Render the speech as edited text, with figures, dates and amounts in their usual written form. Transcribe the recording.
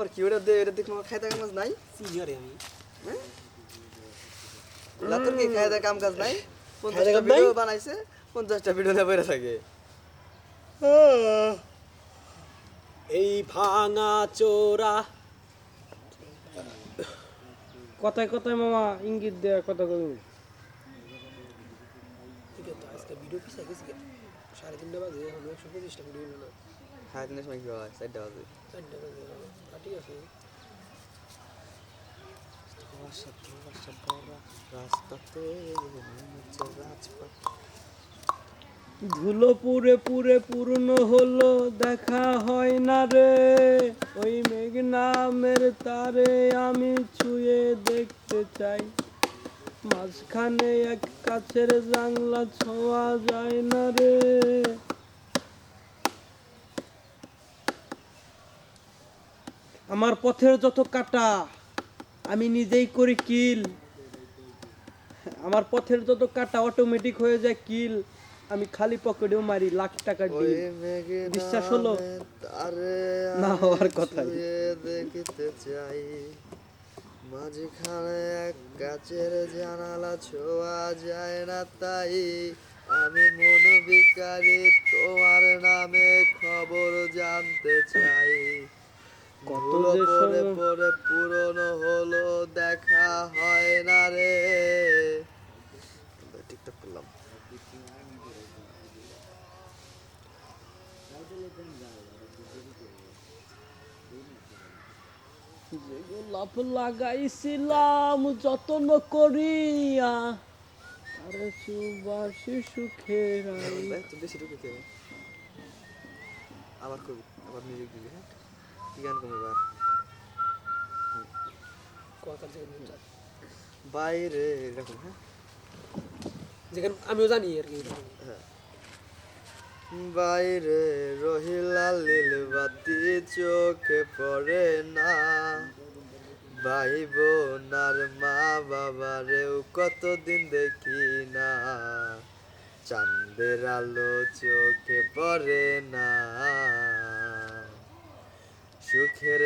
আর কি ওটা দে, এটা দেখো খাইতে কাম কাজ নাই। সিনিয়রে আমি হ্যাঁ লাতর কি খাইতে কাম কাজ নাই। 50টা কাম নাই? ভিডিও বানাইছে, 50টা ভিডিও না বের থাকে। এই ভাঙা চোরা কথায় কথায় মামা ইঙ্গিত দেওয়া কথা কবি। ঠিক আছে আজকে ভিডিও পিছিয়ে গেছি 3:30 বাজে এখন 125টা ভিডিও হলো না খাই দিনের সময় কি হয় 4টা বাজে। 4টা বাজে ঠিক আছে রাস্তাতে নেমেছে রাজপথ। ধুলো পুরে পুরে পূর্ণ হলো, দেখা হয় না রে ওই মেঘ নামের তারে, আমি ছুঁয়ে দেখতে চাই। মাঝখানে এক কাছের জানলা, ছোঁয়া যায় না রে। আমার পথের যত কাটা আমি নিজেই করি কিল। আমার পথের যত কাটা অটোমেটিক হয়ে যায় কিল। আমি খালি পকেটেও মারি লাখ টাকার ওই ডিল। মেঘে বিশ্বাস হলো? নামে তারে না আমি হওয়ার কথাই। ছুঁয়ে দেখতে চাই। মাঝখানে এক কাচের জানালা, ছোঁয়া যায় না তাই। আমি মনোবিকারী, তোমার নামে খবর জানতে চাই। কত ধুলো যে পরে সব- পরে পুরনো হলো, দেখা হয় না রে। টিকটক করলাম। যে গোলাপ লাগাইছিলাম যত্ন করিয়া, আরে সুবাসী সুখের আই। তো বেশি ঢুকে কে আবার করবি, আবার মিউজিক দিবি। হ্যাঁ কি গান করবি এবার? কথা যেখানে বাইরে এরকম। হ্যাঁ যেখানে আমিও জানি আর কি হ্যাঁ। বাইরে রহিলা লীল বাতি, চোখে পড়ে না। ভাই বোন আর মা বাবারেও কতদিন দেখি না। চাঁদের আলো চোখে পড়ে না। সুখের